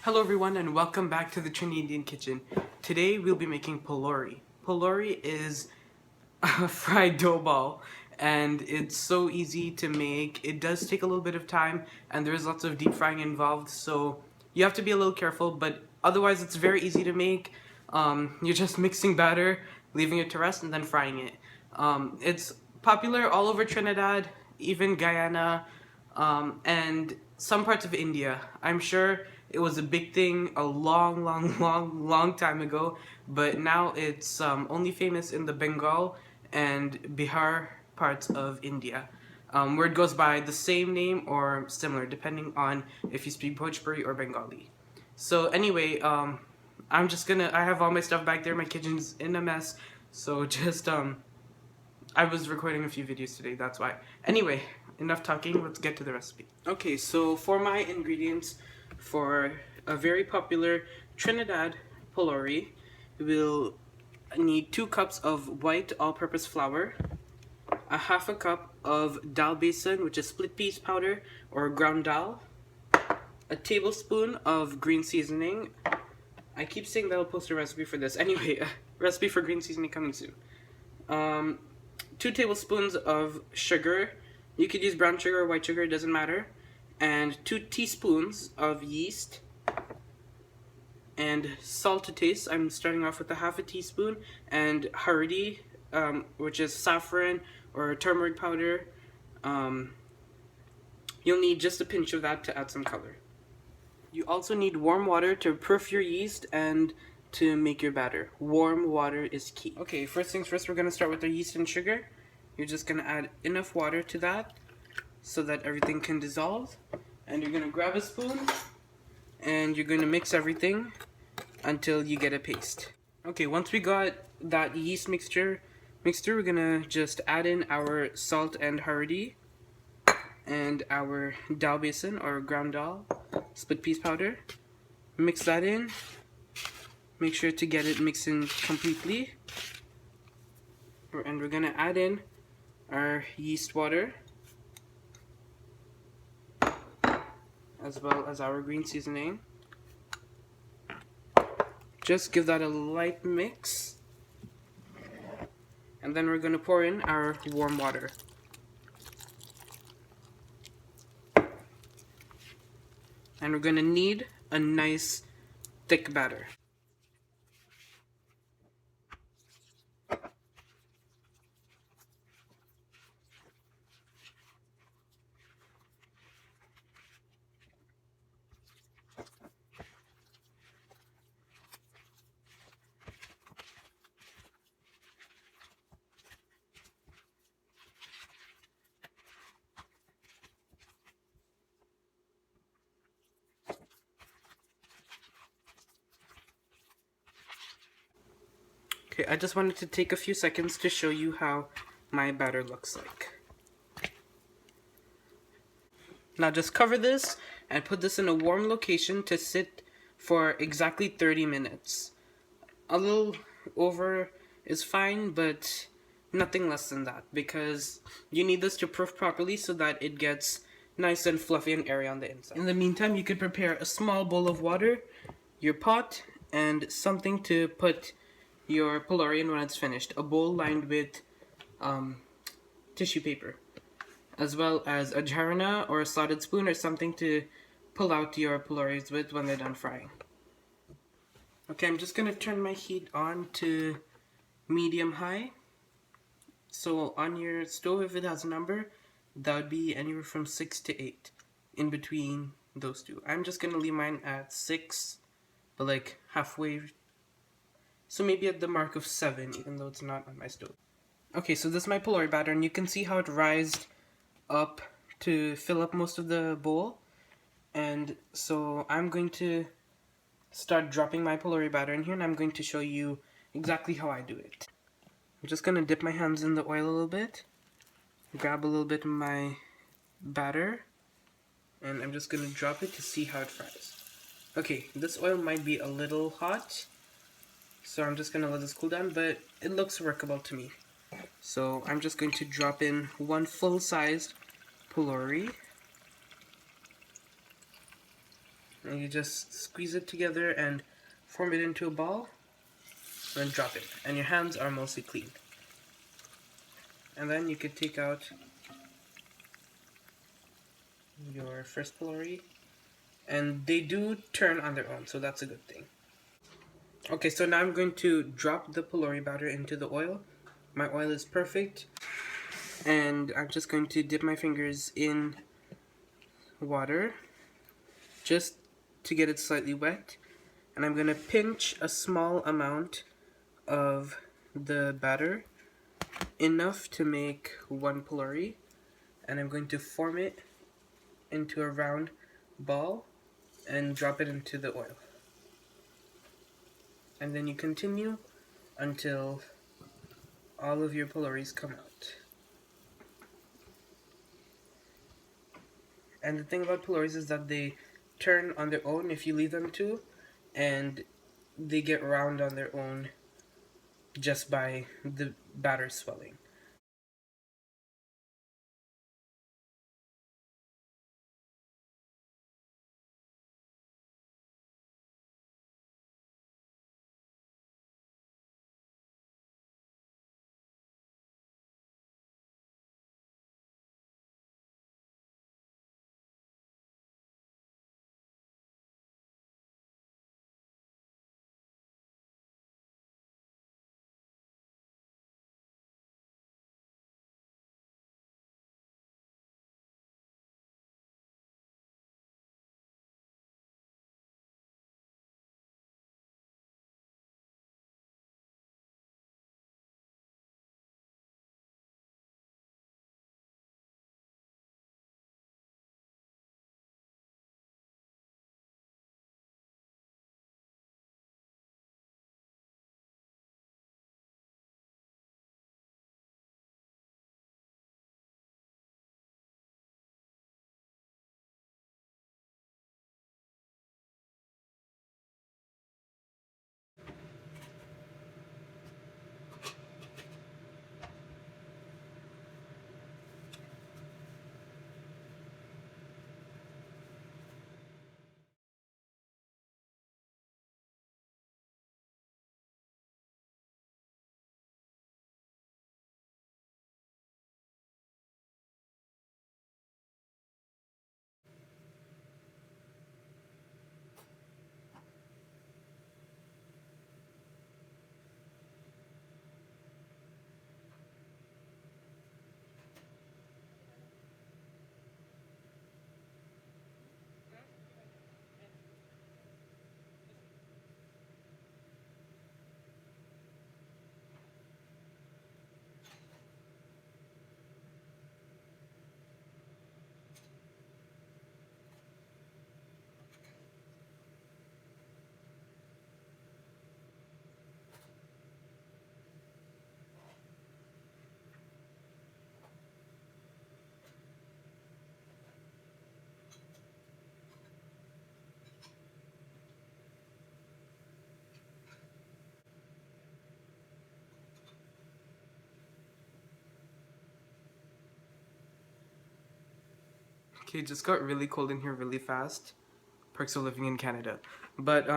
Hello everyone and welcome back to the Trini Indian kitchen. Today we'll be making Pholourie. Pholourie is a fried dough ball and it's so easy to make. It does take a little bit of time and there's lots of deep frying involved, so you have to be a little careful, but otherwise it's very easy to make. You're just mixing batter, leaving it to rest, and then frying it. It's popular all over Trinidad, even Guyana, and some parts of India. I'm sure it was a big thing a long time ago, but now it's only famous in the Bengal and Bihar parts of India, where it goes by the same name or similar, depending on if you speak Bhojpuri or Bengali. So anyway, I have all my stuff back there. My kitchen's in a mess, so just I was recording a few videos today, that's why. Anyway, enough talking, let's get to the recipe. Okay, so for my ingredients for a very popular Trinidad Pholourie, we'll need 2 cups of white all-purpose flour, a half a cup of dal besan, which is split peas powder or ground dhal, a tablespoon of green seasoning. I keep saying that I'll post a recipe for this. Anyway, a recipe for green seasoning coming soon. 2 tablespoons of sugar. You could use brown sugar or white sugar, it doesn't matter. And 2 teaspoons of yeast. And salt to taste. I'm starting off with a half a teaspoon. And hardi, which is saffron or turmeric powder. You'll need just a pinch of that to add some color. You also need warm water to proof your yeast and to make your batter. Warm water is key. Okay, first things first, we're going to start with our yeast and sugar. You're just going to add enough water to that so that everything can dissolve. And you're going to grab a spoon and you're going to mix everything until you get a paste. Okay, once we got that yeast mixture, we're going to just add in our salt and hardi and our dal besan or ground dhal, split peas powder. Mix that in. Make sure to get it mixed in completely. And we're gonna add in our yeast water, as well as our green seasoning. Just give that a light mix. And then we're gonna pour in our warm water. And we're gonna need a nice thick batter. Okay, I just wanted to take a few seconds to show you how my batter looks like. Now just cover this and put this in a warm location to sit for exactly 30 minutes. A little over is fine, but nothing less than that, because you need this to proof properly so that it gets nice and fluffy and airy on the inside. In the meantime, you could prepare a small bowl of water, your pot, and something to put your Pholourie in when it's finished. A bowl lined with tissue paper, as well as a jarana or a slotted spoon or something to pull out your Phoulouries with when they're done frying. Okay, I'm just going to turn my heat on to medium-high. So on your stove, if it has a number, that would be anywhere from 6 to 8, in between those two. I'm just going to leave mine at 6, but like halfway, so maybe at the mark of 7, even though it's not on my stove. Okay, so this is my Pholourie batter, and you can see how it rised up to fill up most of the bowl. And so I'm going to start dropping my Pholourie batter in here, and I'm going to show you exactly how I do it. I'm just going to dip my hands in the oil a little bit, grab a little bit of my batter, and I'm just going to drop it to see how it fries. Okay, this oil might be a little hot, so I'm just going to let this cool down, but it looks workable to me. So I'm just going to drop in one full-sized Pholourie. And you just squeeze it together and form it into a ball, and then drop it. And your hands are mostly clean. And then you could take out your first Pholourie, and they do turn on their own, so that's a good thing. Okay, so now I'm going to drop the Pholourie batter into the oil. My oil is perfect, and I'm just going to dip my fingers in water just to get it slightly wet, and I'm going to pinch a small amount of the batter, enough to make one Pholourie, and I'm going to form it into a round ball and drop it into the oil. And then you continue until all of your Phoulouries come out. And the thing about Phoulouries is that they turn on their own if you leave them to, and they get round on their own just by the batter swelling. Okay, it just got really cold in here really fast. Perks of living in Canada. But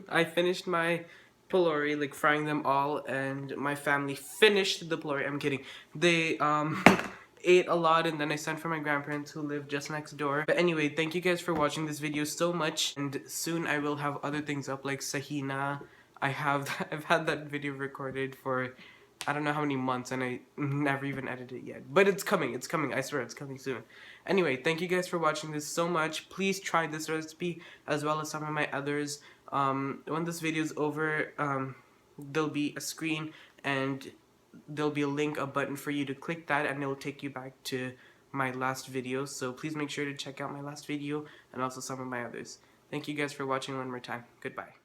I finished my Pholourie, like frying them all, and my family finished the Pholourie. I'm kidding. They ate a lot, and then I sent for my grandparents who live just next door. But anyway, thank you guys for watching this video so much, and soon I will have other things up like Sahina. I've had that video recorded for I don't know how many months, and I never even edited it yet. But it's coming, I swear it's coming soon. Anyway, thank you guys for watching this so much. Please try this recipe as well as some of my others. When this video is over, there'll be a screen and there'll be a link, a button for you to click that, and it'll take you back to my last video. So please make sure to check out my last video and also some of my others. Thank you guys for watching one more time. Goodbye.